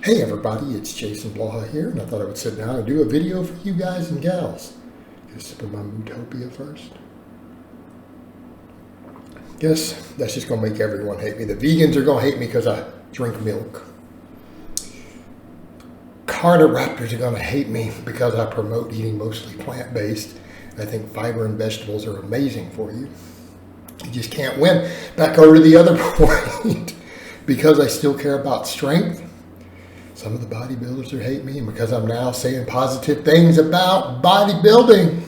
Hey everybody, it's Jason Blaha here, and I thought I would sit down and do a video for you guys and gals. Get a sip of my Mootopia first. Guess that's just going to make everyone hate me. The vegans are going to hate me because I drink milk. Carnivores are going to hate me because I promote eating mostly plant-based. I think fiber and vegetables are amazing for you. You just can't win. Back over to the other point. Because I still care about strength, some of the bodybuilders are hate me, and because I'm now saying positive things about bodybuilding,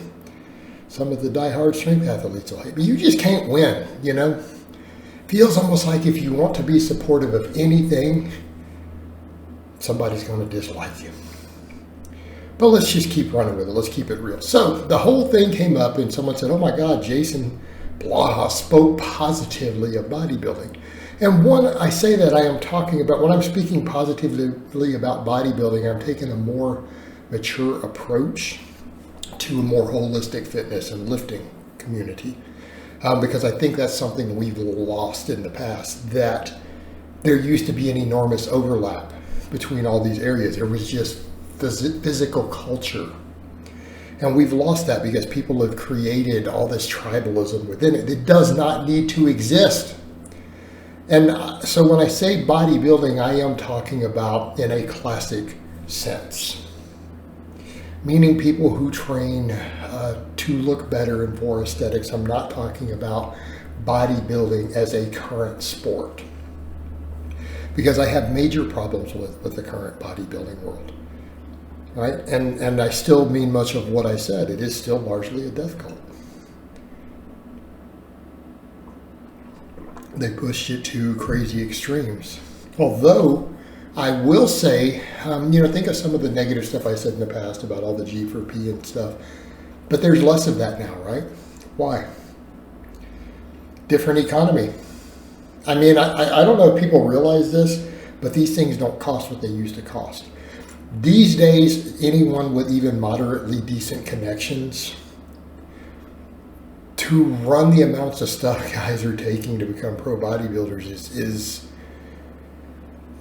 some of the diehard strength athletes will hate me. You just can't win, you know? Feels almost like if you want to be supportive of anything, somebody's going to dislike you. But let's just keep running with it. Let's keep it real. So the whole thing came up and someone said, oh my God, Jason Blaha spoke positively of bodybuilding. And when I say that, I am talking about, when I'm speaking positively about bodybuilding, I'm taking a more mature approach to a more holistic fitness and lifting community. Because I think that's something we've lost in the past, that there used to be an enormous overlap between all these areas. There was just physical culture. And we've lost that because people have created all this tribalism within it. It does not need to exist. And so when I say bodybuilding, I am talking about in a classic sense, meaning people who train to look better and for aesthetics. I'm not talking about bodybuilding as a current sport, because I have major problems with the current bodybuilding world, right? And I still mean much of what I said. It is still largely a death cult. They pushed it to crazy extremes. Although, I will say, think of some of the negative stuff I said in the past about all the G4P and stuff. But there's less of that now, right? Why? Different economy. I mean, I don't know if people realize this, but these things don't cost what they used to cost. These days, anyone with even moderately decent connections to run the amounts of stuff guys are taking to become pro bodybuilders is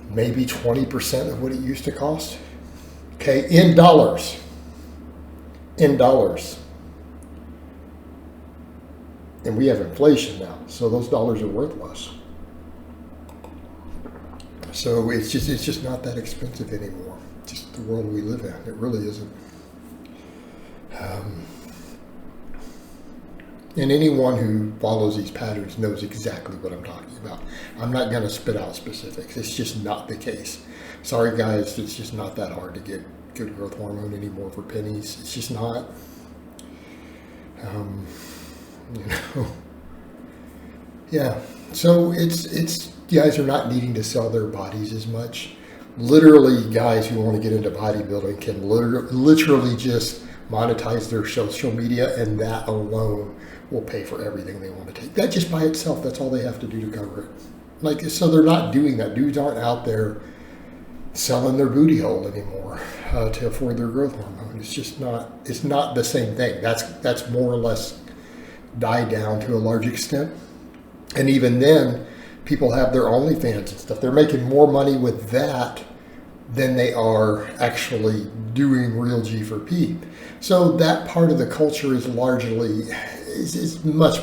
maybe 20% of what it used to cost. Okay, in dollars. In dollars. And we have inflation now, so those dollars are worth less. So it's just not that expensive anymore. Just the world we live in. It really isn't. And anyone who follows these patterns knows exactly what I'm talking about. I'm not going to spit out specifics. It's just not the case. Sorry, guys. It's just not that hard to get good growth hormone anymore for pennies. It's just not. Yeah. So it's guys are not needing to sell their bodies as much. Literally, guys who want to get into bodybuilding can literally just monetize their social media, and that alone will pay for everything they want to take. That just by itself, that's all they have to do to cover it. So they're not doing that. Dudes aren't out there selling their booty hole anymore to afford their growth hormone. It's just not. It's not the same thing. That's more or less died down to a large extent. And even then, people have their OnlyFans and stuff. They're making more money with that than they are actually doing real G4P. So that part of the culture is largely is much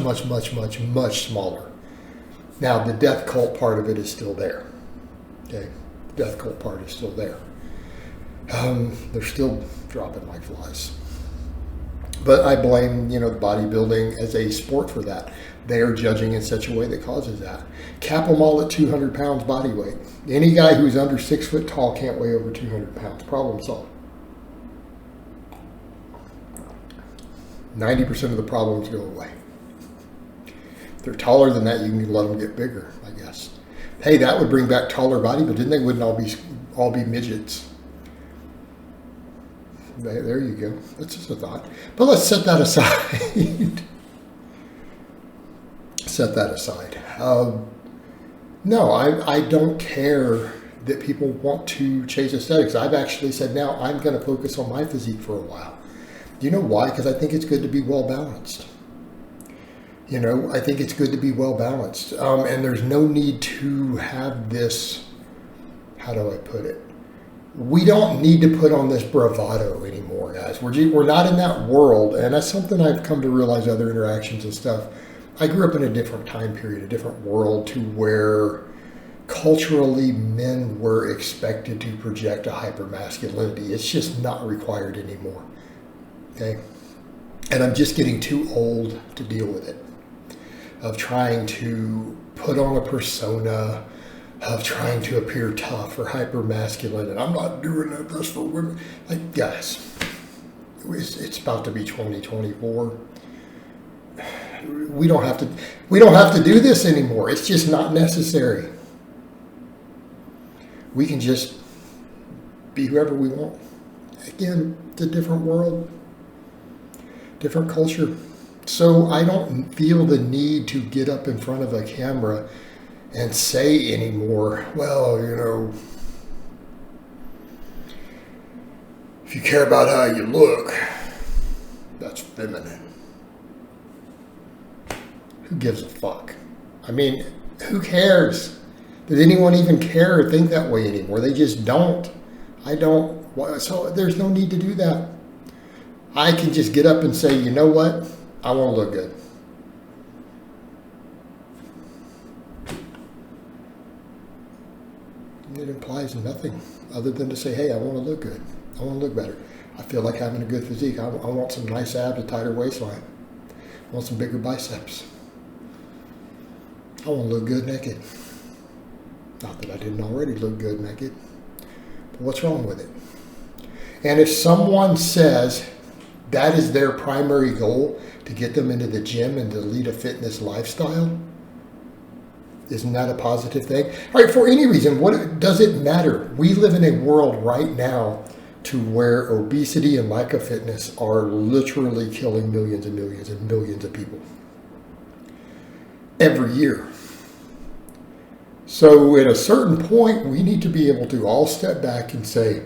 smaller. Now the death cult part of it is still there. Okay, the death cult part is still there. They're still dropping like flies. But I blame the bodybuilding as a sport for that. They are judging in such a way that causes that. Cap them all at 200 pounds body weight. Any guy who's under 6 foot tall can't weigh over 200 pounds. Problem solved. 90% of the problems go away. If they're taller than that, you can let them get bigger, I guess. Hey, that would bring back taller body, but then they wouldn't all be midgets. There you go. That's just a thought. But let's set that aside. Set that aside. No, I don't care that people want to chase aesthetics. I've actually said now I'm going to focus on my physique for a while. Do you know why? Because I think it's good to be well balanced. I think it's good to be well balanced. And there's no need to have this, how do I put it? We don't need to put on this bravado anymore, guys. We're not in that world, and that's something I've come to realize other interactions and stuff. I grew up in a different time period, a different world, to where culturally men were expected to project a hypermasculinity. It's just not required anymore. Okay? And I'm just getting too old to deal with it, of trying to put on a persona, of trying to appear tough or hyper masculine, and I'm not doing that just for women. Like, guys, it's about to be 2024. We don't have to do this anymore. It's just not necessary. We can just be whoever we want. Again, it's a different world, different culture. So I don't feel the need to get up in front of a camera and say anymore, well, you know, if you care about how you look, that's feminine. Who gives a fuck? I mean, who cares? Does anyone even care or think that way anymore? They just don't. I don't. So there's no need to do that. I can just get up and say, you know what? I want to look good. It implies nothing other than to say, hey, I want to look good. I want to look better. I feel like having a good physique. I want some nice abs, a tighter waistline. I want some bigger biceps. I want to look good naked. Not that I didn't already look good naked. But what's wrong with it? And if someone says that is their primary goal, to get them into the gym and to lead a fitness lifestyle, isn't that a positive thing? All right, for any reason, what does it matter? We live in a world right now to where obesity and lack of fitness are literally killing millions and millions and millions of people every year. So at a certain point, we need to be able to all step back and say,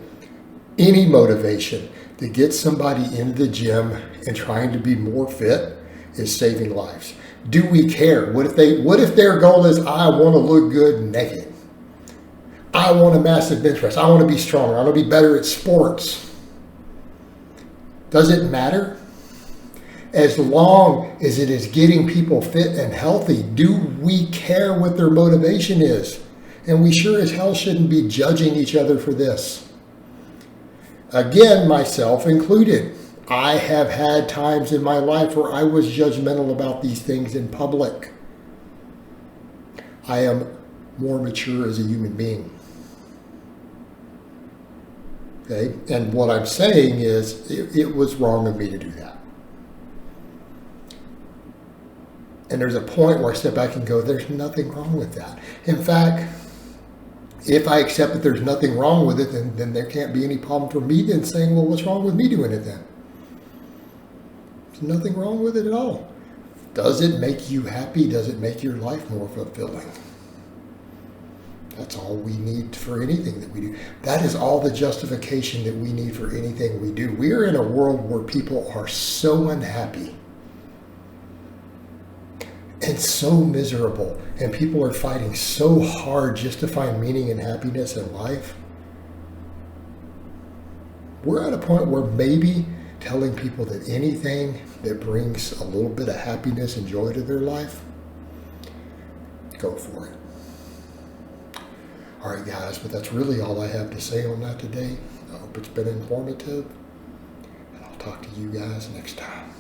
any motivation to get somebody in the gym and trying to be more fit is saving lives. Do we care? What if their goal is, I want to look good naked? I want a massive bench press. I want to be stronger. I want to be better at sports. Does it matter? As long as it is getting people fit and healthy, do we care what their motivation is? And we sure as hell shouldn't be judging each other for this. Again, myself included. I have had times in my life where I was judgmental about these things in public. I am more mature as a human being. Okay? And what I'm saying is, it was wrong of me to do that. And there's a point where I step back and go, there's nothing wrong with that. In fact, if I accept that there's nothing wrong with it, then there can't be any problem for me then saying, well, what's wrong with me doing it then? There's nothing wrong with it at all. Does it make you happy? Does it make your life more fulfilling? That's all we need for anything that we do. That is all the justification that we need for anything we do. We are in a world where people are so unhappy and so miserable, and people are fighting so hard just to find meaning and happiness in life. We're at a point where maybe telling people that anything that brings a little bit of happiness and joy to their life, go for it. All right, guys, but that's really all I have to say on that today. I hope it's been informative, and I'll talk to you guys next time.